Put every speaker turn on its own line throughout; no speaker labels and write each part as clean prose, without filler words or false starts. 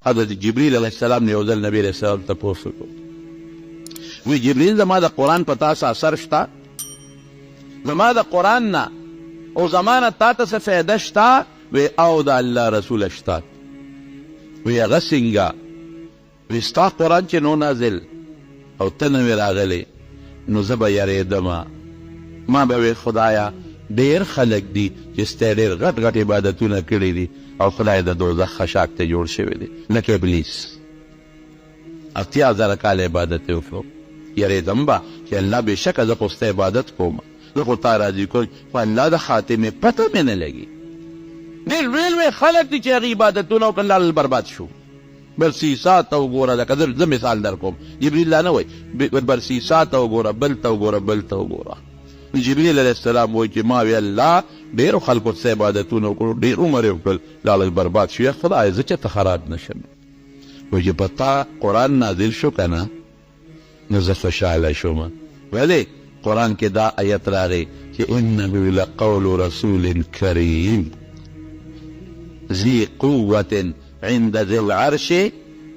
حضرت جبریل علیہ السلام نے یو ځل نبی علیہ السلام تپوس وکړو، وی جبریل زما د قرآن په تا څه اثر شته؟ زما د قرآن نه او زما نه تا ته څه فایده شته؟ وی او د الله رسوله شته. وی هغه څنګه؟ وی ستا قرآن چې نو نازل او ته نه وې راغلی نو زه به یارېدمه، ما به وی خدایه ډېر خلک دي چې ستا ډېر غټ غټ عبادتونه کړي دي او خدای د دوزخ خشاک ته جوړ شوی دی لکه ابلیس، 80,000 کاله عبادت یې وکړو. یارېدم به چې الله بېشکه زه خو ستا عبادت کوم، زه خو تا راضي کوم، خو الله د خاتمې پته مې نه لګي. ډېر لوی خلک دي چې هغې عبادتونه وکړل الله برباد شو. برسیسا ته وګوره، لکه زه مثال در کوم، جبریل لا نه وایي، برسیسا ته وګوره، بل ته وګوره، بل ته وګوره. جبریل علیه السلام وایي چې ما وی الله ډېرو خلکو څه عبادتونه وکړو، ډېر عمر یې وکړل، لاړل برباد شو. یا خدای زه چېرته خراب نه شم. وایي چې په تا قرآن نازل شو که نه نو زه خوشحاله شوم. ولې قرآن کې دا آیت راغی چې انه لقول رسول کریم ذي قوة عند ذي العرش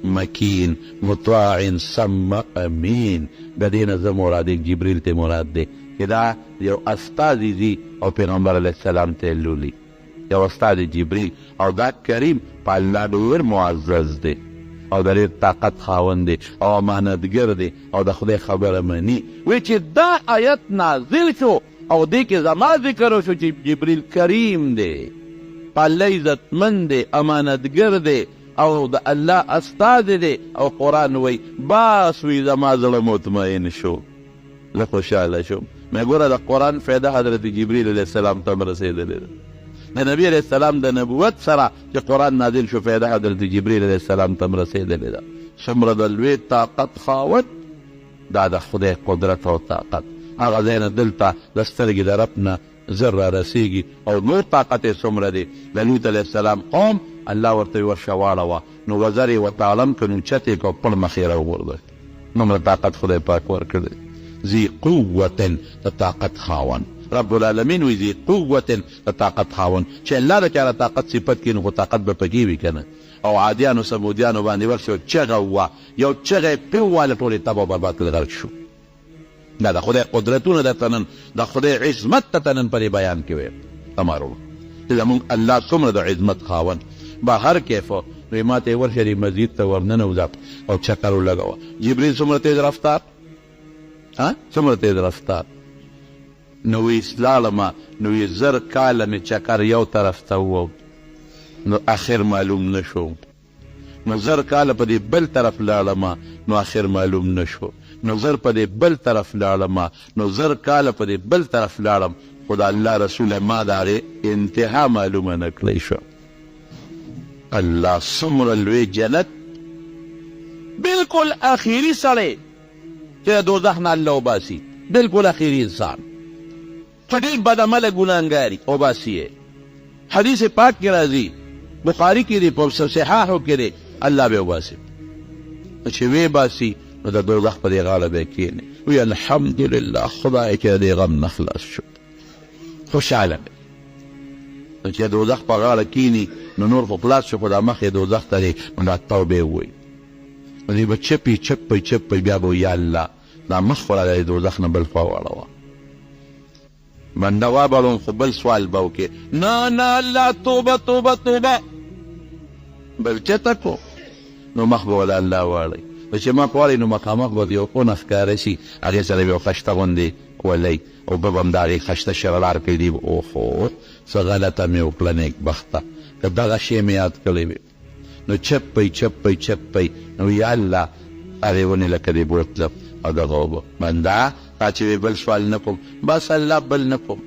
مکین مطاع ثم امین. د دې نه زه مراد جبریل ته مراد دی چې دا یو استازي دي او پیغمبر علیه السلام ته لولي، یو استازي جبریل او دا کریم په الله ډېر معزز دی او د ډېر طاقت خاوند دی او امانتګر دی او د خدای خبره مني. وایي چې دا آیت نازل شو او دې کې زما ذکر وشو چې جبریل کریم دی، په الله عزتمند دی، امانتګر دی او د الله استازی دی. او قرآن وایي باس وی زما زړه مطمئن شو، زه خوشحاله شوم. مې ګوره د قرآن فایده حضرت جبریل علیه السلام ته هم رسېدلې ده. د نبي علیه السلام د نبوت سره چې قرآن نازل شو فایده حضرت جبریل علیه السلام ته هم رسېدلې ده. څومره د لوی طاقت خاوند، دا د خدای قدرت او طاقت. هغه ځای نه دلته د سترګې د رب نه زر را رسېږي او نور طاقت یې څومره دی. د لوط علیه السلام قوم الله ورته ورشه واړوه نو وزر یې ورته علم که نو چت یې که پړ مخ یې راوغورځوي. دومره طاقت خدای پاک ورکړی. ذي قوة د طاقت خاوند رب العالمین وی ذي قوة د طاقت خاوند. چې الله د چا طاقت صفت کړي نو خو طاقت به پکې وي که نه. او عادیانو سمودیانو باندې ورشو چغه وه، یو چغه یې پېوواله ټول یې تباه او برباد کړل، غرق شو. دا د خدای قدرتونه درته نن د خدای عظمت ته نن پرې بیان کې ویل تمارو چې زمونږ الله څومره د عظمت خاوند. بهر کیفو نو ما ته ورشري مسجد ته ورننوځه او چکر ولګوه. جبریل څومره تیز رفتار، څومره تیز رفتار. نو وی لاړمه نو وی زر کاله مې چکر یو طرف ته ووت نو اخر معلوم نه شو، نو زر کاله په دې بل طرف لاړمه نو اخر معلوم نه شو، نو زر په دې بل طرف لاړمه نو زر کاله په دې بل طرف لاړم، خو د الله رسول ما د هغې انتها معلومه نه کړی شو. الله څومره لوی جنت بالکل اخیری سړی چې د دوزخ نه الله وباسي، بالکل اخیری انسان چې ډېر بدعمله ګناهګاري وباسي یې. حدیث پاک کې راځي، بخاري کې دی، په صحاحو کې دی، الله به وباسي. چې وی باسي نو د دوزخ په دې غاړه به یې کښېني، وی الحمدلله خدای چې د دې غم نه خلاص شو، خوشحاله دی. نو چې د دوزخ په غاړه کښېني نو نور خو خلاص شو، خو دا مخ یې دوزخ ته دی نو دا توبې ووایي. نو دی به چپی چپی چپی بیا به یا الله دا مخ خو را د دوزخ نه بل خوا واړوه. بنده وابلون خو بل سوال به وکړي، نه نه الله توبه توبه توبه بل چېرته کو نو مخ به وله الله واړوي. نو چې ما په واړوي نو مخامخ به یو خونه ښکاره شي، هغې سره به یو خشته غوندې ولۍ او به هم د هغې خشته شرلار کړي دي. اوهو څه غلطه مې وکړه نیکبخته، که دغه شی مې یاد کړی وي نو چپی چپی چپی نو یا الله هغې ونې لکه دې بوتله او دغه اوبه بنده تا چې وی بل سوال نه کوم، بس الله بل نه کوم.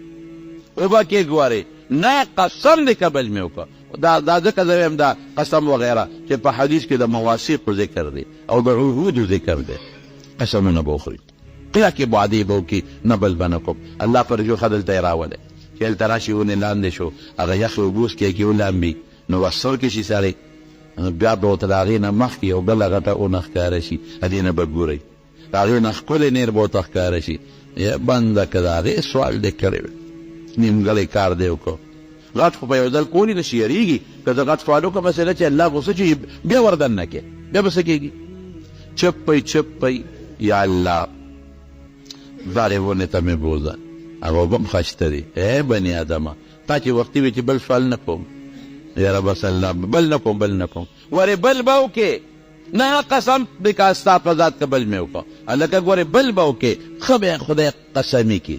اوبه کې ګورې نه قسم دې که بل مې وکړه. دا ځکه زه وایم دا قسم وغیره چې په حدیث کې د مواثیقو ذکر دی او د عهودو ذکر دی، قسمونه به وخوري، قیه کې وعدې به وکړي نه بل به نه کوم. الله فرجو ښه دلته یې راولی چې هلته راشي ونې لاندې شو، هغه یخې اوبه وڅکي کې ولامبي نو وسر کې شي سړی، بیا به ورته د هغې نه مخکې یو بله غټه اونه ښکاره شي، هدې نه به ګورئ، د هغې نه ښکلی نیر به ورته ښکاره شي. بنده که د هغې سوال دې کړی وي، نیمګړی کار دې وکړو غټ خو په یو ځل کولی نه شي یریږي که زه غټ سوال وکړم مسله چې الله غوسه چې بیا ور دننه کې بیا به څه کېږي چپ پی یا الله زارې ونې ته مې بوځه هغه اوبه هم ښایسته دي ای بني آدمه تا چې وختي وي چې بل سوال نه کوم یاره بس الله بل نه کوم ورې بل به وکې نه قسم بکا ستا په ذات که بل مې وکړه هلکه ګورې بل به وکې ښه به خدای قسمي کړي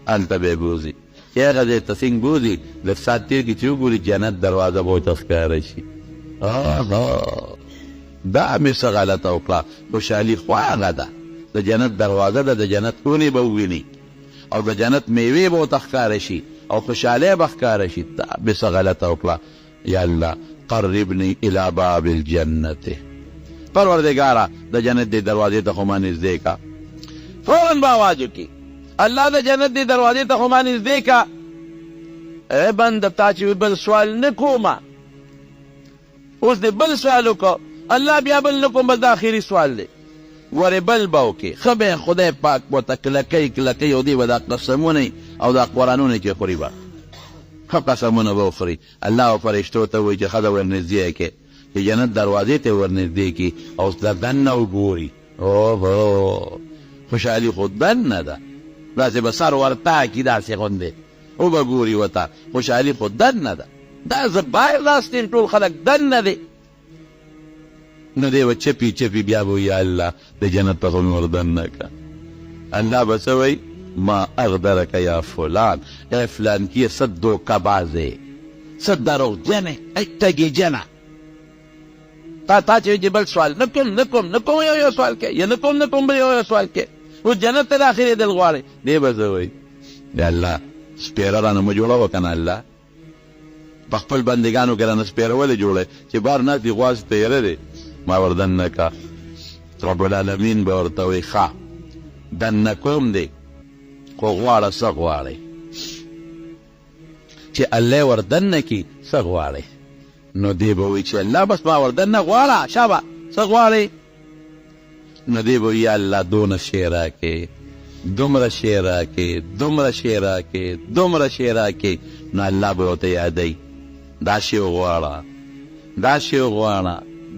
هلته به یې بوځي هغه ځای ته څنګه بوځي لږ ساعت تېر کړي چې وګوري جنت دروازه به ورته ښکاره شي دا مې څه غلطه وکړه خوشحالي خو هغه ده د جنت دروازه ده د جنت ونې به وویني او د جنت میوې به ورته ښکاره شي او خوشحالۍ به ښکاره شي دا مې څه غلطه وکړه یا الله قربني الى باب الجنت پروردګاره د جنت دې دروازې ته خو ما نږدې کا فوراً به آواز وکړي الله د جنت دې دروازې ته خو ما نږدې کا ای بنده تا چې بل سوال نه کومه اوس دې بل سوال وکړه الله بیا بل نه کوم بس دا آخري سوال دی ورې بل به وکړي ښه به خدای پاک ورته کلکۍ او دی به دا قسمونه او دا قرآنونه چې خوري به ښه قسمونه به وخوري الله او فرشتو ته وایي چې ښځه ورنږدې کړي چې جنت دروازې ته ورنږدې کړي او د دننه وګوري اوهو خوشحالي خو دننه ده داسې به سر ورته کړي داسې غوندې وبه ګوري ورته خوشحالي خو دننه ده دا زه باید راستین ټول خلک دننه دی نو دی به چپي بیا به یا الله د جنت ته خو مې ور دننه که الله به څه وایي ما اغدرک یا فلان ای فلان کی څه دوکه بازې څه دروغجنې ای تږې جنه تا چې بل سوال نه کوم یو سوال کې یا نه کوم بل یو سوال کې اوس جنت ته داخلېدل غواړې دی به څه وایي یا الله سپېره رانه مه جوړوه که نه الله په خپل بندګانو کې رانه سپېره ولې جوړی چې بار ناست دي غواز تیره دی ما ور دننه که رب العالمین به ورته وایي ښه دننه کوم دی خو غواړه څه غواړئ چې الله ور دننه کړي څه غواړئ نو دی به وایي چې الله بس ما ور دننه غواړه شابه څه غواړئ نو دی به وایي یا الله دونه شی راکړې دومره شی راکړې نو الله به ورته یادوي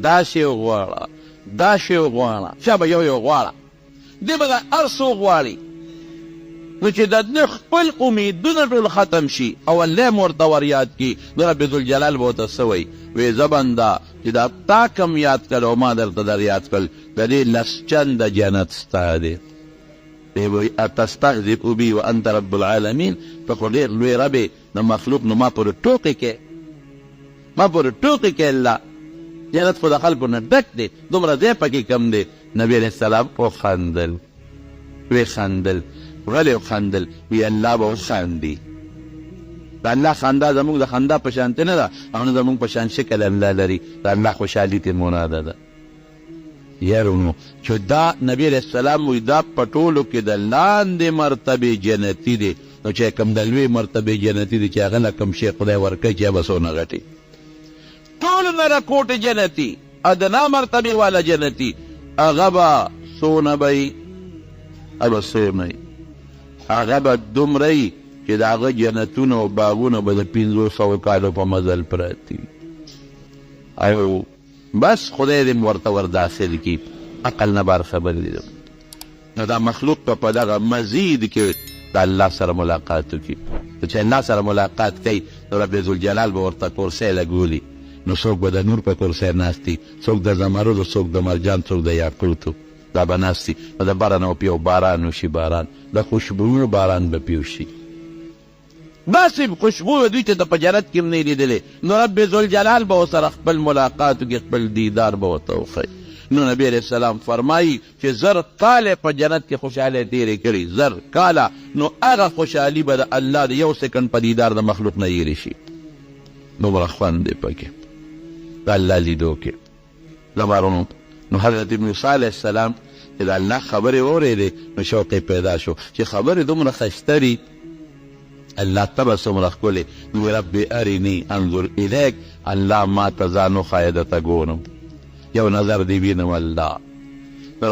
دا شی وغواړه شابه یو غواړه دی به دا هر څه وغواړي نو چې د ده خپل امیدونه ټول ختم شي او الله م ورته ور یاد کړي نو رب ذوالجلال به ورته څه وایي وایي زه بنده چې دا تا کم یاد کړل او ما درته در یاد کړل د دې لس چنده جنت ستا دی دی وایي اتستهزئ بي وانت رب العالمین ته خو ډېر لوی رب یې د مخلوق نو ما پورې ټوقې کې الله جنت خو د خلکو نه ډک دی دومره ځای پکې کم دی نبي علیه السلام وخندل ولې وخندل وی الله به وخاندي د الله خندا زموږ د خندا په شانتې نه ده او نه زموږ په شان شکل الله لري د الله خوشحالي ترې مناده ده یارو نو چې دا نبي علیه السلام وایي دا په ټولو کې د لاندې مرتبې جنتي دی نو چې کوم د لوی مرتبې جنتي دی چې هغه نه کوم شی خدای ورکوي چې هغه به څونه غټي ټول نه کوټې جنتي ادنا مرتبې والا جنتي هغه به څونه به وي هغه څه هغه به دومره وي چې د هغه جنتونه او باغونه به د 500 کالو په مزل پراته وي بس خدای دې ورته ور داخل کړي عقل نه بار خبر دي نو دا مخلوق په دغه مزید کې د الله سره ملاقات وکړي چې الله سره ملاقات کوي نو رب ذوالجلال به ورته کرسۍ لګولي نو څوک به د نور په کرسۍ ناست دي څوک د زمرد څوک د مرجان څوک د یاقوتو دا به ناست دي نو د باره نه پیو باران وشي باران د خوشبوونو باران به پیو شي داسې خوشبو دوی ته د په جنت کې هم نه لیدلې نو رب ذوالجلال به ورسره خپل ملاقات وکړي خپل دیدار به ورته وښیي نو نبی علیه السلام فرمایي چې زر کاله په جنت کې خوشحالی تېرې کړي زر کاله نو هغه خوشحالي به د الله د یو سکند په دیدار د مخلوق نه هېرې شي دومره خوند دی پکې د الله لیدو کې زمارونو نو حضرت موسی علیه السلام چې د الله خبرې واورېدې نو شوق یې پیدا شو چې خبرې دومره ښایسته دي الله تبه څومره ښکلې نو رب ارني انظر الیک الله ما ته ځان وښایه درته ګورم یو نظر دی وینم الله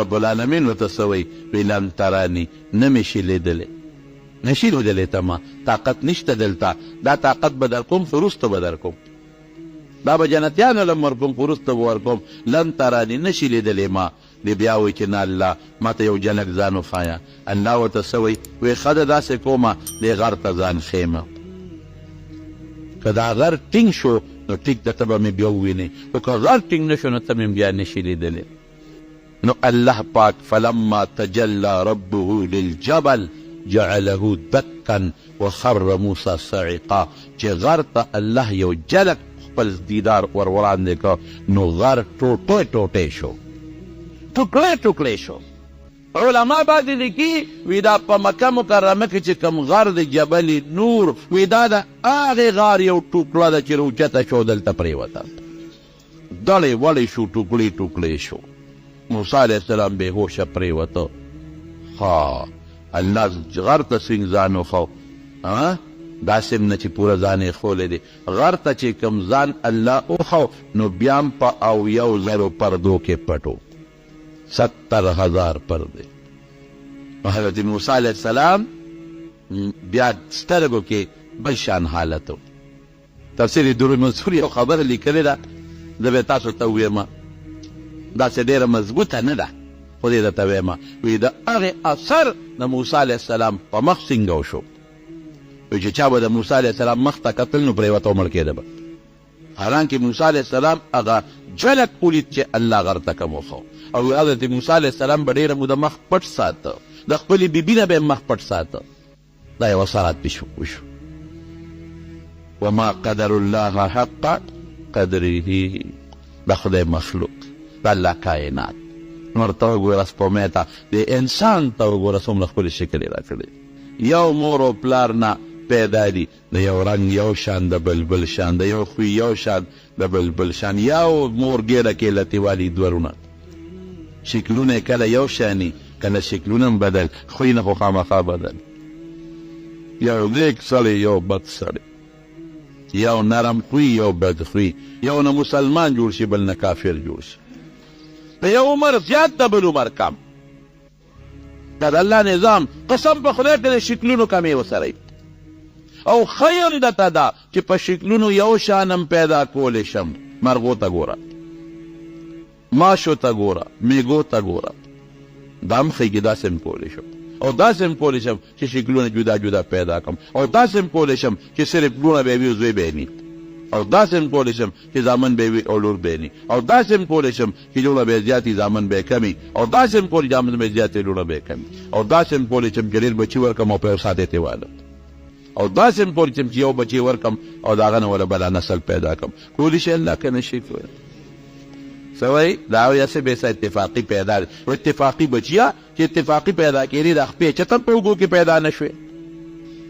رب العالمین ورته څه وایي وی لم تراني نه مې شي لیدلی نشي لیدلی ته ما طاقت نشته دلته دا طاقت به در کوم خو وروسته به در کوم دا به جنتیانو لم ورکوم خو وروسته به ورکوم لن تراني نشي لیدلی ما دی بیا وایي چې نه الله ما ته یو جنک ځان وښایه الله ورته څه وایي وایي ښه ده داسې کومه دی غر ته ځان ښیمه که دا غر ټینګ شو نو ټیک ده ته به مې بیا ووینې خو که غر ټینګ نه شو نو ته مې بیا نشي لیدلی نو الله پاک فلما تجلى ربه للجبل جعله دكا وخر موسى صعقا چې غر ته الله یو جلک خپل دیدار ور وړاندې که نو غر ټوټې ټوټې شو ټوکړې ټوکړې شو علما بعد لیکي وی دا په مکه مکرمه کې چې کوم غر د جبل نور وی دا د هغې غار یو ټوکړه ده چې روچته شو دلته پرېوته دړې وړې شو ټوکړې ټوکړې شو موسی علیه السلام بېهوشه پرېوته ها الله غر ته څنګه ځان وښو داسې نه چې پوره ځان یې ښولی دی غر ته چې کوم ځان الله وښو نو بیا هم په 70,000 پردو کې پټو 70,000 پردې نو حضرت موسی علیه السلام بیا سترګو کې بل شان حالت و تفسیر در منصور یو خبره لیکلې ده زه به تاسو ته ووایم داسې ډېره مضبوطه نه ده خو دې درته وایم وایي د هغې اثر د موسی علیه السلام په مخ څنګه وشو وایي چې چا به د موسی علیه السلام مخ ته کتل نو پرېوته ومړ کېده به حالانکې موسی علیه السلام هغه جلک ولید چې الله غر ته کوم وښو او حضرت موسی علیه السلام به ډېره موده مخ پټ ساته د خپلې بیبي نه به یې مخ پټ ساته دا یو اثرات پې وشو وما قدر الله حق قدره د خدای مخلوق د الله کائنات نور ته وګوره سپومې ته د انسان ته وګوره څومره ښکلې شکل یې راکړی یو مور او پلار نه پیدا دي د یو رنګ یو شان د بلبل شان د یو خوی یو شان د بلبل شان یو مور ګیره کې لتې والي دورونه شکلونه کله یو شاني کله شکلونه هم بدل خویونه خو خامخا بدل یو نیک سړی یو بد سړی یو نرم خوی یو بد خوی یو نه مسلمان جوړ شي بل نه کافر جوړ شي په یو عمر زیات د بل عمر کم دا د الله نظام قسم په خدای ته د شکلونو کمې وسره او خیر دته ده چې په شکلونو یو شانم پیدا کولی شم مرغو ته ګوره ماشو ته ګوره میږو ته ګوره دا هم ښیږي داسې هم کولی شم او داسې هم کولی شم چې شکلونه جدا جدا پیدا کړم او داسې هم کولی شم چې صرف لوڼه به وي او زوی به ني او داسې هم کولی شم چې زامن به وي او لور به ني او داسې هم کولی شم چې لوڼه به زیاتې زامن به کمي او داسې هم کولی زامن به زیاتې لوڼه به کمي او داسې هم کولی شم چې ډېر بچي ورکړم او په یو ساعت یې تېوالم او داسې هم کولی شم چې یو بچی ورکړم او د هغه نه وله بله نسل پیدا کړم کولی شي الله که نه شي کولی څه وایي دا وایي هسې بېسه اتفاقي پیدا دی اتفاقي بچیه چې اتفاقي پیدا کېدې دا خپې چتم په اوږو کې پیدا نه شوې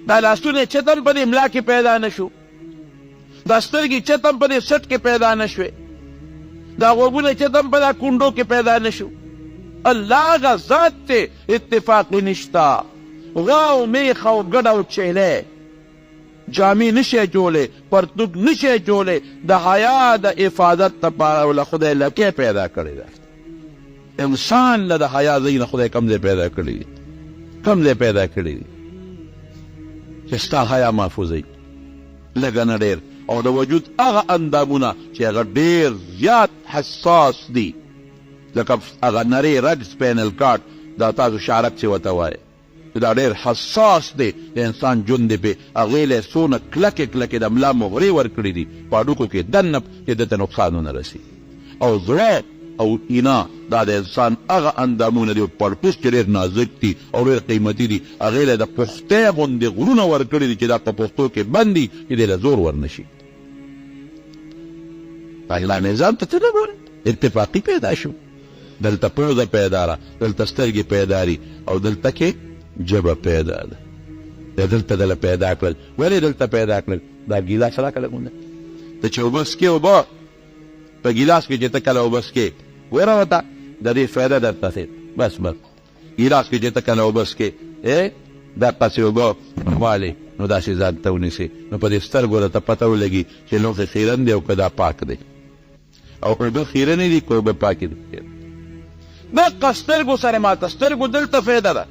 دا لاسونه چتم په دې ملا کې پیدا نه شو دا سترګې چتم په دې سټ کې پیدا نه شوې دا غوږونه چتم په دا کونډو کې پیدا نه شو الله هغه ذات دی اتفاقي نشته غاو میخ او ګډ او چیلې جامې نشي جوړې پرتوګ نشي جوړې د حیا د حفاظت لپاره له خدای لکې پیدا کړې ده انسان له د حیا ځای نه خدای کم ځای پیدا کړی دی کم ځای پیدا کړی دی چې ستا حیا محفوظ وي لږه نه ډېر او د وجود هغه اندامونه چې هغه ډېر زیات حساس دي لکه هغه نری رګ سپینل کارډ دا تاسو شارک چې ورته وایي دا ډېر حساس دی د انسان ژوند دی پې هغې له څونه کلکې کلکې د ملا مغرې ورکړي دي په هډوکو کې دننه چې دته نقصان ونه رسي او زړه او اینا دا د انسان هغه اندامونه دي پړپوس چې ډېر نازک دي او ډېر قیمتي دي هغې له د پختې غوندې غرونه ورکړي دي چې دا په پښتو کې بند دي چې دې له زور ورنشي الله نظام ته څه نه ګورې اتفاقي پیدا شو دلته پوزه پیدا ده دلته سترګې پیدا دي او دلته کې جبه پیدا ده دلته دله پیدا کړل ولې دلته پیدا کړل دا ګیلاس راکړه لږونه ته چې اوبه څکې اوبه په ګیلاس کې چې ته کله اوبه څکې وراوته د دې فایده درته څه بس ګیلاس کې چې ته کله اوبه څکې دقسې اوبه والې نو داسې ځان ته ونیسې نو په دې سترګو درته پته ولګي چې لوښی خیرن دی او که دا پاک دی او اوبه خیرنې دي که اوبه پاکې دي دقه سترګو سره ماته سترګو دلته فایده ده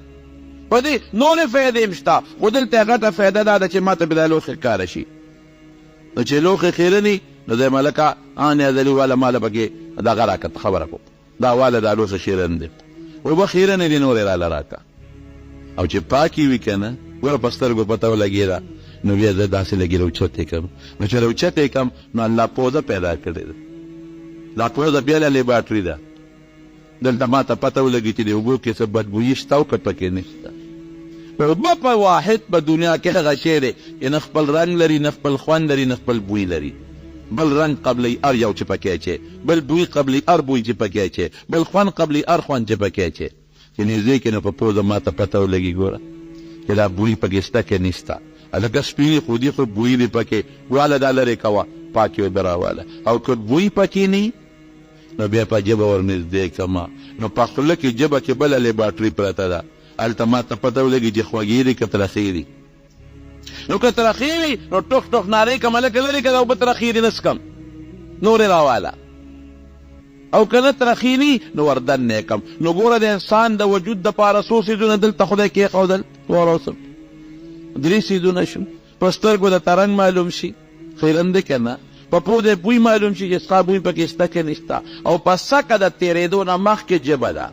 په دې نورې فایدې هم شته خو دلته غټه فایده دا ده چې ما ته به دا لوښي ښکاره شي نو چې لوښي خیره ني نو دی ملکه نیازلي واله ماله پکې دغه راکړه خبره کوم دا واله دا لوښه شیرن دی وایي به خیرنې دي نورې راله راکړه او چې پاکې وي که نه ګوره په سترګو پته ولګېده نو بیا زه داسې لګي راوچتې کړم نو چې راوچتې کړم نو الله پوزه پیدا کړې ده دا پوزه بیا لیبارټري ده دلته ما ته پته ولګي چې د اوبو کې څه بدبویي شته او که پکې نشته اوبه په واحد په دنیا کې هغه شی دی چې نه خپل رنګ لري نه خپل خوند لري نه خپل بوی لري بل رنګ قبلی ار یو چې پکې اچې بل بوی قبلی ار بوی چې پکې اچې بل خوند قبلی ار خوند چې پکې اچې چې نږدې کې نو په پوزه ما ته پته ولګي ګوره چې دا بوی پکې شته که نشته هلکه سپینې خو دي خو بوی دی پکې واله دا لرې کوه پاکې اوبه راواله او که بوی پکې نه نو بیا په ژبه ورنږدې کړمه نو په خوله کې ژبه کې بله لیبارټري پرته ده هلته ما ته پته ولګي چې خوږې دي که ترخې دي نو که ترخې وي نو ټوک ټوک نارې کړم هلکه لرې که دا اوبه ترخې دي نه څکم نورې راواله او که نه ترخې ني نو وردنې کړم نو ګوره د انسان د وجود دپاره څو څیزونه دلته خدای کېښودل واروسم 3 څیزونه شو په سترګو د ترنګ معلوم شي خیرن دی که نه په پو د بوی معلوم شي چې ستا بوی پکې شته که نشته او په سکه د تېرېدو نه مخکې ژبه ده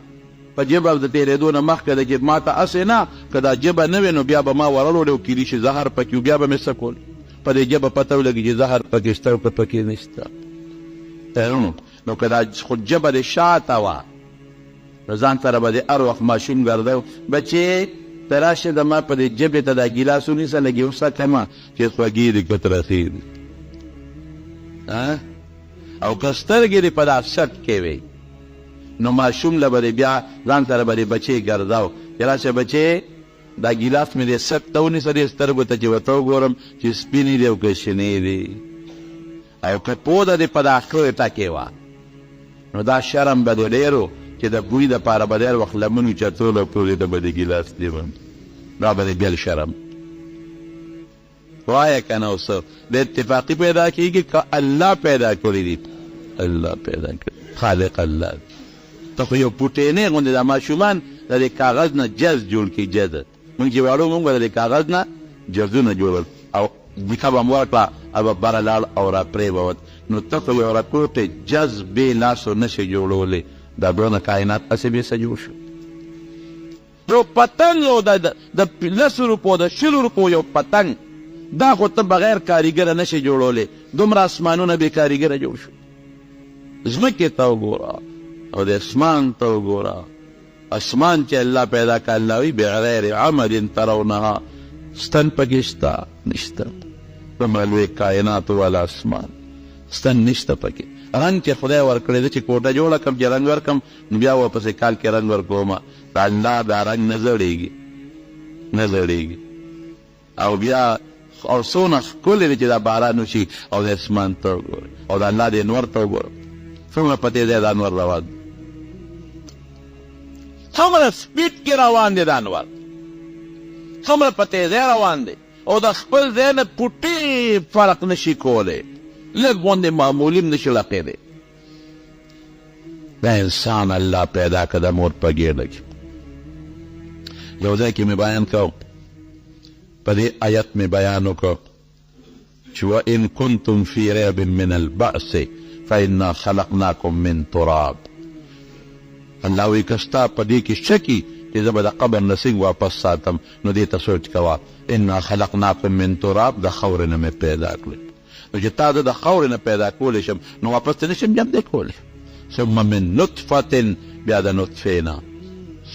په ژبه د تېرېدو نه مخکې ده چې ما ته هسې نه که دا ژبه نه وي نو بیا به ما ورلوړې او کیدای شي زهر پکې بیا به مې څه کول په دې ژبه پته ولګي چې زهر پکې شته او که پکې نشته نو که دا خو ژبه د شاته وه نو ځان سره به د هر وخت ماشوم ګرځی بچې ته راشې د ما په دې ژبې ته دا ګیلاس ونیسه لږ یې وسکمه چې خوږې دي که ترخې دي او که سترګې دې په دا سټ کې وي نو ماشوم له به دې بیا ځان سره به دې بچې ګرځاو چې راشه بچې دا ګیلاس مې دې سټ ته ونیسه دې سترګو ته چې ورته وګورم چې سپینې دي او که شنې دي او که پوده دې په دا خېټه کې وه نو دا شرم به دې ډېر چې د بوی دپاره به ډېر وخت لمن اوچتول او پورې ته به د ګیلاس دیوم دا به دې بل شرم وایه که نه اوس د اتفاقي پیدا کېږي که الله پیدا کړي دي الله پیدا کړي خالق الله ته خو یو پوټینې غوندې دا ماشومان د دې کاغذ نه جز جوړ کړي جز مونږ چې وړو مونږ به د دې کاغذ نه جزونه جوړول او دیکه به م ورکړه او به بره لاړ او را پرېوت نو ته خو یو راکوټې جز بې لاسو نشي جوړولی دا برونه کائنات هسې بې څه جوړ شو یو پتنګ یو د 10 روپو د 20 روپو یو پتنګ دا خو ته بغیر کاریګره نشي جوړولی دومره اسمانونه بې کاریګره جوړ شو ځمکې ته وګوره او د اسمان ته وګوره اسمان چې الله پیدا که الله وي بغیر عمل ترونها ستن پکې شته نشته دومره لوی کائناتو والا اسمان ستن نشته پکې رنګ چې خدای ورکړی ده چې کوټه جوړه کړم چې رنګ ورکړم نو بیا واپسې کال کې رنګ ورکومه د الله دا رنګ نه زړېږي نه زړېږي او بیا او څونه ښکلی دی چې دا باران وشي او د اسمان ته وګورې او د الله د انور ته وګوره څومره په دې ځای د انور روان څومره سپیډ کې روان دی د انور څومره په تیزۍ روان دی او د خپل ځای نه پوټې فرق نشي کولی لږ غوندې معمولي هم نشي لقېدی دا انسان الله پیدا که د مور په ګېډه کې یو ځای کې مې بیان کوم په دې آیت مې بیان وکړ چې وان کنتم فی ریب من البعث فانا خلقناکم من تراب الله وایي که ستا په دې کې شکي چې زه به د قبر نه څنګه واپس ساتم نو دې ته سوچ کوه انا خلقناکم من تراب د خاورې نه مې پیدا کړل نو چې تا د خاورې نه پیدا کولی شم نو واپس ته نشم بیا دې کولی ثم من نطفة بیا د نطفې نه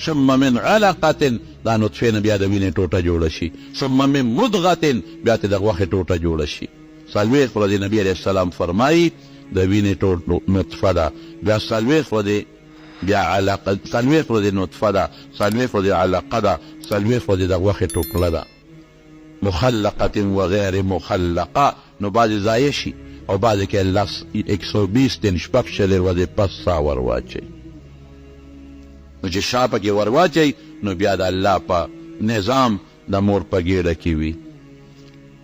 ثم من علقة دا نطفې نه بیا د وینې ټوټه جوړه شي ثم من مضغة بیا ته د غوښې ټوټه جوړه شي 40 ورځې نبي علیه السلام فرمایي د وینې نطفه ده بیا 40 ورځې بیا علقه 40 ورځې نطفه ده 40 ورځې علقه ده 40 ورځې د غوښې ټوکړه ده مخلقة وغیر مخلقه نو بعضې ضایع شي او بعضې کې الله 120 دن شپږ شلې ورځې پس سا ور واچوي نو چې شا پکې ور واچوي نو بیا د الله په نظام د مور په ګېډه کې وي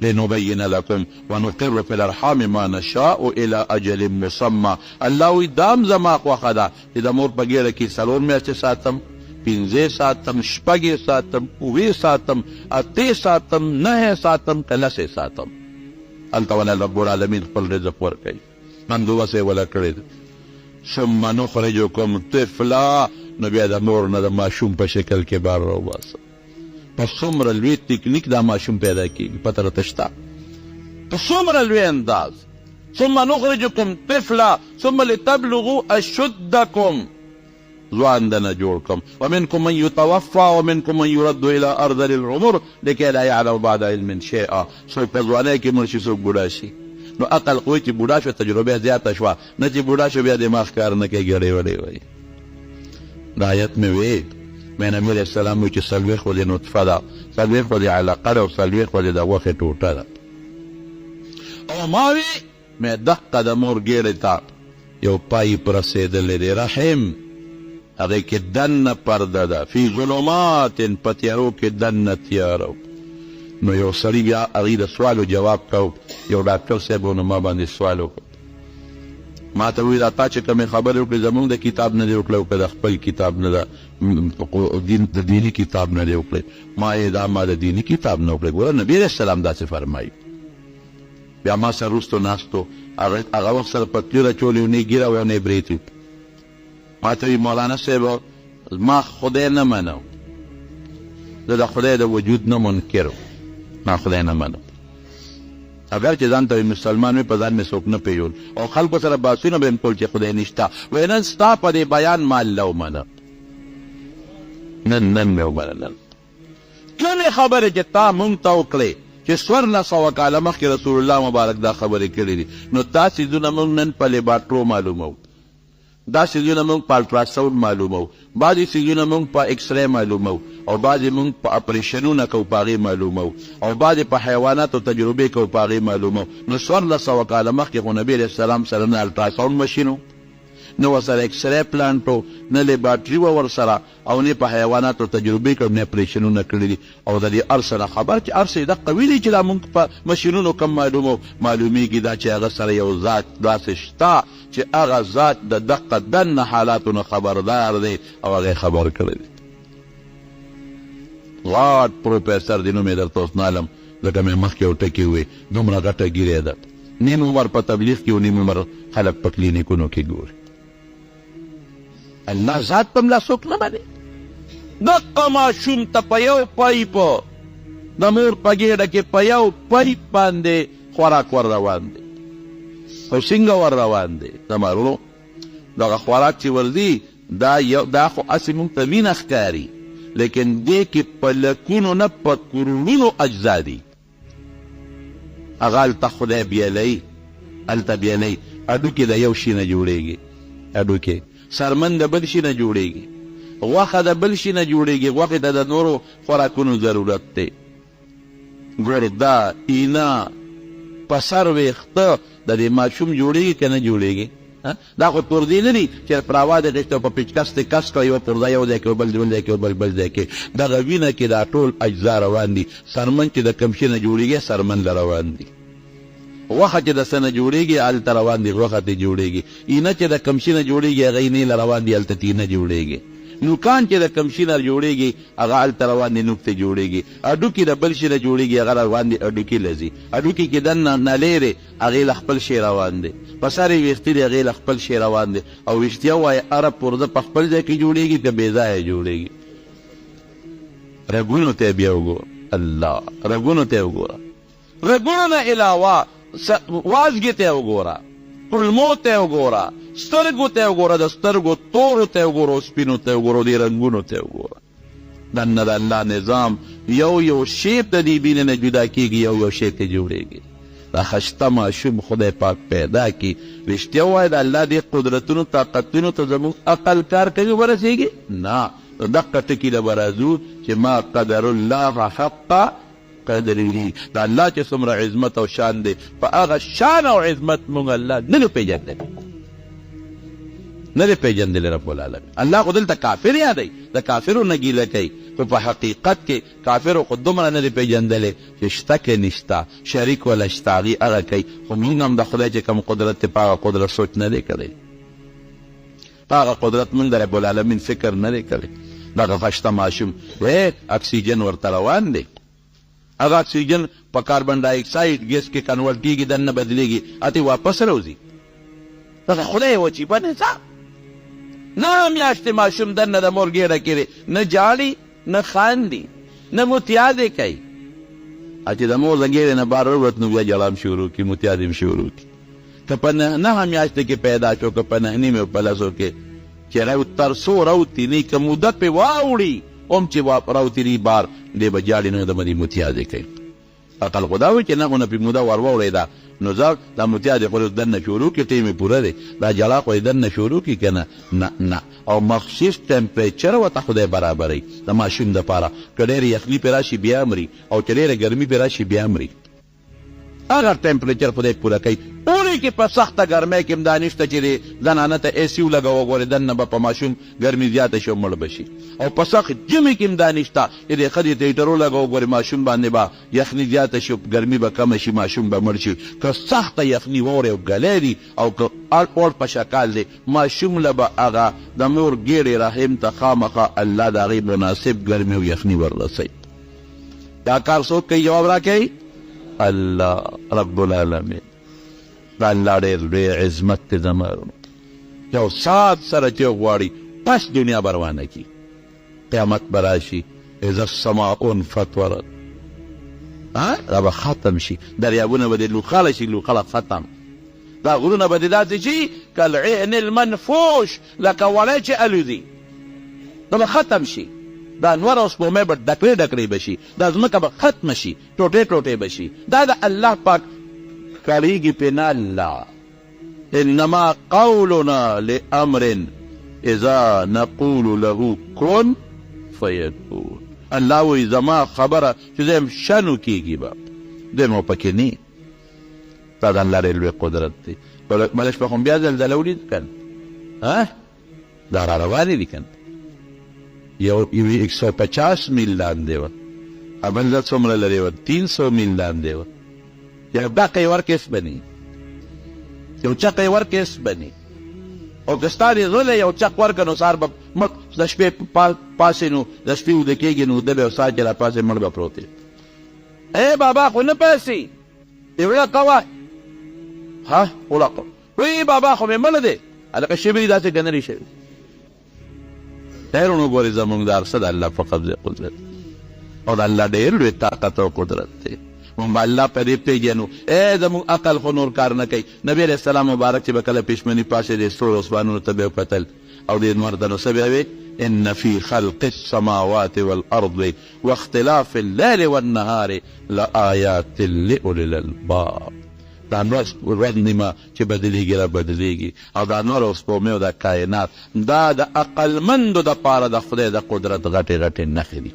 لنبين لكم ونقر في الارحام ما نشاء الى اجل مسمى الله وی دام زما خوخه ده چې د مور په ګېډه کې 4 میاشتې ساتم پنځه ساتم، شپږ ساتم، اووه ساتم، اته ساتم، نه ساتم، که لس ساتم. هلته ولا رب العالمین خپل رزق ورکوي، بندوبست یې ولا کړی دی. ثم نخرجکم طفلا، نو بیا د مور نه د ماشوم په شکل کې بار راوباسه. په څومره لوی تکنیک دا ماشوم پیدا کېږي پته راته شته، په څومره لوی انداز. ثم نخرجکم طفلا ثم لتبلغوا اشدکم، ځوان دنه جوړ کړم. ومنکم من یتوفى ومنکم من یرد الى ارذل العمر لکي لا یعلم بعد علم شیئا. څوک په ځوانۍ کې مړ شي، څوک بوډا شي. نو عقل قوي چې بوډا شو تجربه زیاته شوه، نه چې بوډا شو بیا دماغ کار نه کوي، ګړې وړې وایي. دا آیت مې وی مې نبي علیه السلام وایي چې څلوېښت خو د نطفه ده، څلوېښت خو د علقه ده، او څلوېښت خو د غوښې ټوټه ده. او ما وی مې دقه د مور ګېډې ته یو پای پرسېدلی دی، رحم هغې کې دننه پرده ده، فی ظلمات، په تیارو کې دننه تیاره. نو یو سړي بیا هغې د سوالو جواب کو، یو ډاکټر صاحب نو ما باندې سوال وکړ، ما ته وویل تا چې کومې خبرې وکړې زموږ د کتاب نه دې وکړې او که د خپل کتاب نه د دیني کتاب نه دې وکړې؟ ما یې دا ما د دیني کتاب نه وکړې. ګوره نبي علیه السلام داسې فرمایي. بیا ما سره وروستو ناستو، هغه وخت سره پتلي راچولې، یو نه ږیره او یو نه برېت وي. ما ته وایي مولانا صاحب ما خدای نه منم، زه د خدای د وجود نه منکر، ما خدای نه منم. اگر چې ځان ته مسلمان وي په ځان مې څوک نه پېژول، او خلکو سره بحثونه به یم کول چې خدای نشته. وایي نن ستا په دې بیان ما الله ومنه، نن مې ومنه. نن کومې خبرې چې تا مونږ ته وکړې چې 1400 کاله مخکې رسول الله مبارک دا خبرې کړې دي، نو دا څیزونه مونږ نن په لیبارټرو معلومو، دا څیزونه مونږ په الټراساونډ معلومو، بعضې څیزونه مونږ په ایکس ری معلومو، او بعضې مونږ په اپریشنونه کوو په هغې معلومو، او بعضې په حیواناتو تجربې کوو په هغې معلومو. نو 1400 کاله مخکې خو نبي علیه السلام سره نه الټراساونډ مشین و، نه ورسره ایکس ری پلانټ و، نه لیبارټري وه ورسره، او نه په حیواناتو تجربې کوو، نه اپریشنونه کړي دي. او د دې هر څه نه خبر چې هر څه یې دقه ویلي چې دا مونږ په مشینونو کم معلومو، معلومیږي دا چې هغه سره یو ذات داسې شته چې هغه ذات د دقه دننه حالاتو نه خبردار دی او هغه خبر کړی دی. غاټ پروفیسر دی، نوم یې درته اوس نه علم، ځکه مې مخکې یو ټکي ووی، دومره غټه ګیرې ده، نیم عمر په تبلیغ کې او نیم عمر خلک په کلینیکونو کې ګوري. الله ذات په ملا څوک نه مني. دقه ماشوم ته په یو پایپ د مور په ګېډه کې په یو پایپ باندې خوراک ور روان دی، په څنګه ور روان دی د مارونو دغه خوراک چې ورځي دا خو هسې مونږ ته مینه ښکاري، لیکن دې کې په لکونو نه په کروڑونو اجزا دي. هغه هلته خدای بیلی، هلته بیلی هډوکې د یو شي نه جوړېږي، هډوکې سرمن د بل شي نه جوړېږي، غوښه د بل شي نه جوړېږي، غوښې ته د نورو خوراکونو ضرورت دی. ګورې دا اینا په سر ویښته د دې ماشوم جوړېږي که نه جوړېږي؟ دا خو پردې نه دي چې پر هوا د غېږته په پیچکس دې کس کړه، یوه پرده یو ځای کې بل ځای کې بل ځای کې، دغه وینه کې دا ټول اجزا روان دي. سرمن چې د کوم شي نه جوړېږي سرمن له روان دي، غوښه چې د څه نه جوړېږي هلته روان دي، غوښه ترې جوړېږي. اینه چې د کوم شي نه جوړېږي هغه اینې له روان دي، هلته تینه جوړېږي. نوکان چې د کوم شي نه جوړېږي هغه هلته روان دي، نوک ته جوړېږي. هډوکي د بل شي نه جوړېږي هغه روان دي، هډوکي له ځي. هډوکي کې دننه نلېرې هغې له خپل شی روان دی، په سر یې ویښتې دي هغې له خپل شی روان دی. او ویښتیا وایي هره پرده په خپل ځای کې جوړېږي که بې ځایه جوړېږي. رګونو ته بیا وګوره، الله رګونو ته وګوره، رګونو نه علاوه وازګې ته وګوره، کلمو ته وګوره، سترګو ته وګوره، د سترګو تورو ته وګوره، سپینو ته وګوره، دې رنګونو ته وګوره. دننه د الله نظام یو شیپ د دې بینې نه جدا کېږي، یو شیپ ته جوړېږي. دا خشته ماشوم خدای پاک پیدا کړي. رښتیا ووایه د الله دې قدرتونو طاقتونو ته زموږ عقل کار کوي ورسېږي؟ نه، دقه ټکي له به راځو چې ما قدر الله حق قدره، د الله چې څومره عظمت او شان دی، په هغه شان او عظمت مونږ الله نه دی پېژندلی، نه دی پېژندلی رب العالمین. الله خو دلته کافر یادوي، د کافرو نه ګیله کوي، خو په حقیقت کې کافرو خو دومره نه دی پېژندلی چې شته که نشته، شریک ولا شته، هغې هغه کوي. خو مونږ هم د خدای چې کوم قدرت دی په هغه قدرت سوچ نه دی کړی، په هغه قدرت مونږ د رب العالمین فکر نه دی کړی. دغه غشته ماشوم اکسیجن ورته روان دی، هغه اکسیجن په کاربن ډای اکساید ګیس کې کنورټ کېږي، دننه بدلېږي، اته واپس راوځي. دغه خدای یو عجیبه نظام. نه میاشتې ماشوم دننه د مور ګېډه کې نه جاړي نه خاندي نه متیازې کوي، چې د مور د ګېډې نه بار ووت نو بیا جړام شروع کړي، متیازې شروع کړي. که په نهه میاشتې کې پیدا شو، که په نهه نیمې او په لسو کې چې تر څو راوتیني، که مدت پې واوړي هم چې راوتیني بار دی به جاړي نه د مدې متیازې کوي. عقل خو دا وایي چې نه خو نه پې موده ور واوړېده نو زه دا متیازې خو دننه شروع کړي، ټیم یې پوره دی، دا جړا خو یې دننه شروع کړي که نه نه. او مخصوص ټمپریچر ورته خدای برابروي د ماشوم دپاره، که ډېرې یخني پرې راشي بیا مري، او چې ډېره ګرمي پرې راشي بیا مري. اگر ټمپریچر خدای پوره کوي. اوړي کې په سخته ګرمۍ کې هم دا نشته چې زنانه ته اے سی ولګوه، ګورې دننه به په ماشوم ګرمي زیاته شي او مړ به شي. او په سخت ژمي کې هم دا نشته چې د ښځې ته هیټر ولګوه، ګورې ماشوم باندې به یخني زیاته شي، ګرمي به کمه شي، ماشوم به مړ شي. که سخته یخني واورې او ګلی دي او که اور په شکال دی، ماشوم له به هغه د مور ګېډې رحم ته خامخا الله د هغې مناسب ګرمي او یخني وررسوي. دا کار څوک کوي؟ جواب راکوي الله رب العالمین. دا الله ډېر لوی عظمت دی زما. یو ساعت سره چې غواړي پس دنیا به روانه کي، قیامت به راشي، اذا السماء انفطرت، دا به ختم شي، دریابونه به دې لوخاله شي، لوخاله ختم، دا غرونه به دې داسې شي کالعین المنفوش، لکه وړی چې الوځي، دا به ختم شي. دا انوار او سپومې به ډکړې ډکړې به شي، دا ځمکه به ختمه شي، ټوټې ټوټې به شي. دا د الله پاک کړیږي پې نه الله. انما قولنا لامر اذا نقول له کن فیکون. الله وایي زما خبره چې زه یم شنو کېږي به، دی نو پکې نه. دا د الله ډېر لوی قدرت دی. بله شپه خو بیا زلزله ولید که نه، دا را روانې دي که نه. یو 150 میل لاندې وه، بل ځل څومره لرې وه 300 میل لاندې وه. یو دقه یې ورکس بني، یو چقه یې ورکس بني، او که ستا دې زړه یو چق ورکه نو سهار به د شپې پاسې نو د شپې وده کېږي نو ده به یو ساعت چې را پاسې مړ به پروت وي. ای بابا خو نه پاسې یوړه کوه ها وړه وی بابا خو مې مړه دی هلکه شبري داسې ګنرې شوي. خیرونو ګورې زمونږ د هر څه د الله په قبضه قدرت او د الله ډېر لوی طاقت او قدرت دی. مونږ به الله په دې پېژنو. زمونږ عقل خو نور کار نه کوي. نبي علیه السلام مبارک چې به کله پېشمني پاسېدې ستورو اسمانونو ته به یې کتل او دې لمر ته نو څه بیا وې ان فی خلق السماوات والارض واختلاف الليل والنهار لآیات لأولی الالباب. دا ورځ نیمه چې بدلېږي را بدلېږي، او دا نور او سپومې او دا کائنات دا د عقلمندو دپاره د خدای د قدرت غټې غټې نښې دي.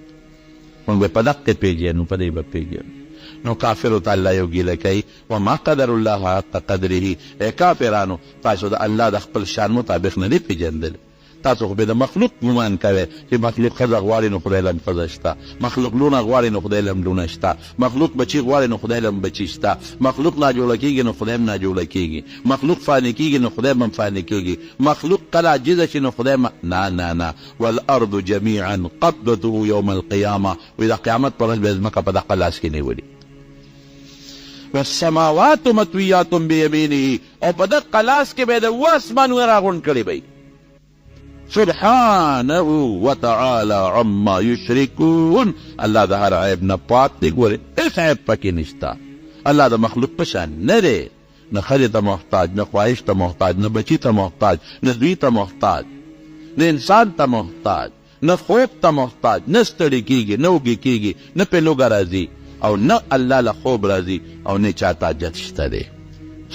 موږ به په دقې پېژنو، په دې به پېژنو. نو کافرو ته الله یو ګیله کوي وما قدر الله حق قدره. ای کافرانو تاسو د الله د خپل شان مطابق نه دی پېژندلی. تاسو خو به د مخلوق ګمان کوئ چې مخلوق ښځه غواړي نو خدای لم ښځه شته، مخلوق لونه غواړي نو خدای لم لونه شته، مخلوق بچي غواړي نو خدای لم بچي شته، مخلوق ناجوړه کېږي نو خدای هم ناجوړه کېږي، مخلوق فاني کېږي نو خدای هم فاني کېږي، مخلوق کله عاجزه شي نو خدای نه نه نه. والارض جميعا قبضته يوم القيامه. وایي د قیامت پر ورځ به ځمکه په دغه لاس کې نیولي. والسماوات مطویات بیمینه. او په دغه لاس کې به یې د اوه اسمانونه راغونډ کړي به سبحانه وتعالى عما يشركون. الله د هر عیب نه پاک دی. ګورې هېڅ عیب پکې نشته. الله د مخلوق په شان نه دی، نه ښځې ته محتاج، نه خواهش ته محتاج، نه بچي ته محتاج، نه زوی ته محتاج، نه انسان ته محتاج، نه خوب ته محتاج، نه ستړي کېږي، نه وږي کېږي، نه پې لوږه راځي، او نه الله له خوب راځي، او نه چاته حاجت شته دی.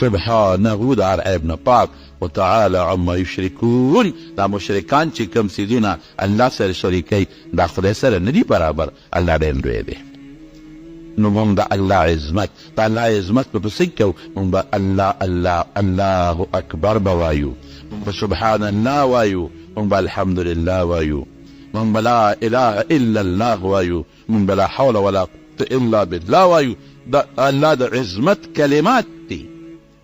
سبحانه د هر عیب نه پاک. وتعالى عما يشركون. دا مشرکان چې کوم څیزونه الله سره شریکوي دا خدای سره نه دي برابر. الله ډېر لوی دی. نو موږ د الله عظمت د الله عظمت په څه کوو؟ موږ به الله الله الله اکبر به وایو، موږ به سبحان الله وایو، موږ به الحمدلله وایو، موږ به لا اله الا الله وایو، موږ به لا حول ولا قوة الا بالله وایو. د الله د عظمت کلمات دي.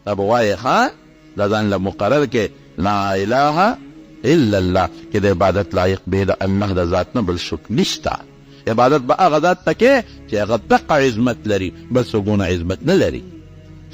دا به وایې ښه دا ځان له مقرر کې لا اله الا الله چې د عبادت لایق به د الله د ذات نه بل څوک نشته. عبادت به هغه ذات ته کې چې هغه دقه عظمت لري، بل څوک عظمت نه لري.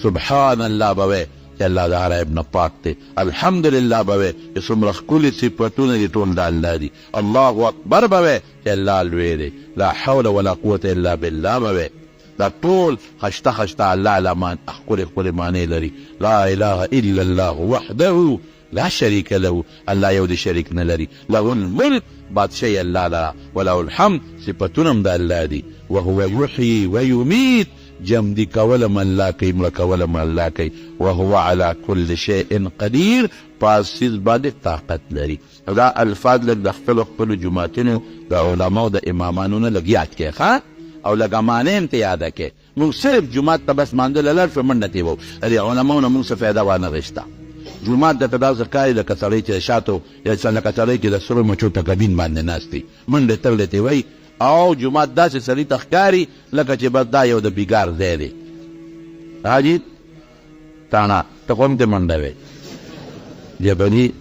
سبحان الله به وایي چې الله د هر عیب نه پاک دی. الحمدلله به وایي چې څومره ښکلي صفتونه دي ټول د الله دي. الله اکبر به وایي چې الله لوی دی. لا حول ولا قوة الا بالله به وایي. دا ټول خشته الله علمان ښکلې معنی لري. لا اله الا الله وحده لا شریک له، الله یو د شریک نه لري. له الملک، بادشاهي الله لره، وله الحمد، صفتونه هم د الله دي. وهو یحیی و یمیت، جمدی کولم الله کوي، مړه کولم الله کوي. وهو على كل شيء قدیر، پاس څیز باندې طاقت لري. دا الفاظ لږ د خپلو جوماتونو د علماو د امامانو نه لږ یاد کړئ ښه، او لږه معنی هم ته یاده کړئ. موږ صرف جومات ته بس مانځله لاړ شو، منډه ترې وو، د دې علماو نه موږ څه فایده وانغېسته. جومات درته داسې ښکاري لکه سړی چې د شاتو یا لکه سړی چې د سرو مچو تکبین باندې ناست وي، منډې ترلې ته وایي. او جومات داسې سړي ته ښکاري لکه چې بس دا یو د بیګار ځای دی. حاجي تاڼه ته خو هم دې منډه وې جبلي.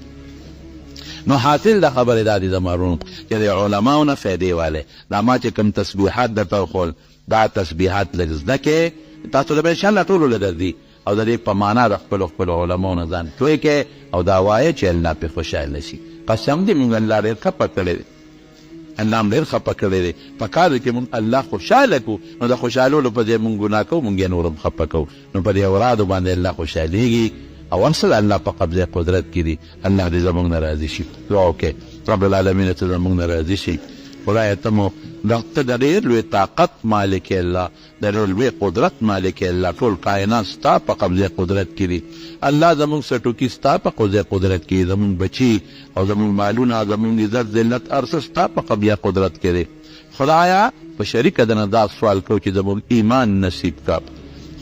نو حاصل د خبرې دا دي زما وروڼو چې د علماو نه فایدې والی. دا ما چې کوم تسبیحات درته وښول، دا تسبیحات لږ زده کړې، تاسو له به انشاءالله ټولو له درځي، او د دې په معنا د خپلو علماو نه ځان پوه کړې، او دا وایه چې الله پرې خوشحاله شي. قسم دې موږ الله ډېر خفه کړی دی، الله هم ډېر خفه کړی دی. په کار دی چې موږ الله خوشحاله کړو، نو د خوشحالولو په ځای موږ ګناه کوو، موږ یې نور هم خفه کوو. نو په دې اورادو باندې الله خوشحالېږي، او اصل الله په قبضه قدرت کې دی. الله دې زموږ نه راضي شي. دعا وکړئ رب العالمین ته زموږ نه راضي شي. خدایه ته مو ته د ډېر لوی طاقت مالک الله، د ډېر لوی قدرت مالک الله، ټول کائنات ستا په قبضه قدرت کې دي. الله زموږ سټوکي ستا په قبضه قدرت کې، زموږ بچي او زموږ مالونه، زموږ عزت ذلت هر څه ستا په قبضه قدرت کې دي. خدایه په شریکه دنه دا سوال کوو چې زموږ ایمان نصیب کړه.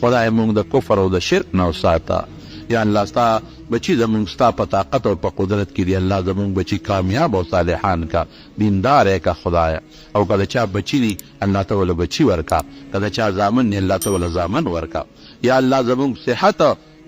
خدایه موږ د کفر او د شرک نه وساته. یا الله ستا بچی زمونږ ستا په طاقت او په قدرت کې دی. الله زمونږ بچی کامیاب او صالحان کا، دیندار یې کا خدایه. او که د چا بچی دي الله ته وله بچی ورکا، که د چا زامن دی الله ته وله زامن ورکا. یا الله زمونږ صحت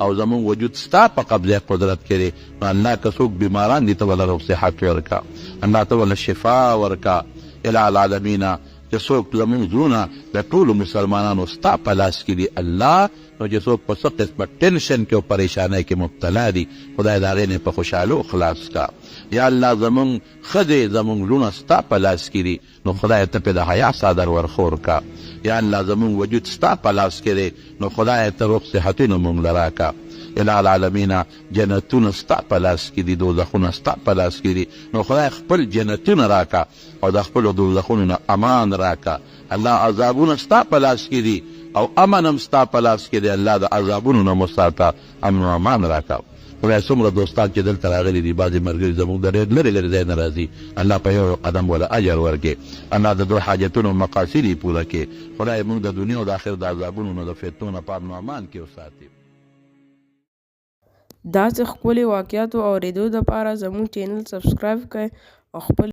او زمونږ وجود ستا په قبضه قدرت کې دی. نو الله که څوک بیماران دي ته وله روغ صحت ورکا، الله ته وله شفا ورکا. اله العالمین چې څوک زمونږ زړونه د ټولو مسلمانانو ستا په لاس کې دي الله. نو چې څوک په څه قسمه ټینشن کې او پریشانۍ کې مبتلا دي، خدای د هغې نه په خوشحالو خلاص کا. یا الله زمونږ ښځې زمونږ لوڼه ستا په لاس کې دي، نو خدای ته پې د حیا څادر ورخور کا. یا الله زمونږ وجود ستا په لاس کې دی، نو خدای ته روغ صحتونه مونږ له راکه. اله العالمین جنتونه ستا په لاس کې دي، دوزخونه ستا په لاس کې دي، نو خدای خپل جنتونه راکه او د خپلو دوزخونو نه امان راکه. الله عذابونه ستا په لاس کې دي او امن هم ستا په لاس کې دی. الله د عذابونو نه مو ساته، امن و امان راکه. خدای څومره دوستان چې دلته راغلي دي، بعضې ملګري زموږ د ډېر لرې ځای نه راځي، الله په یو قدم وله اجر ورکړي. الله د دوی حاجتونو مقاصد یې پوره کړي. خدای موږ د دنیا او د آخرت د عذابونو نه د فتنو نه په امن و امان کې وساتي.
داسې ښکلي واقعاتو اورېدو دپاره زموږ چینل سبسکرایب کړئ او خپل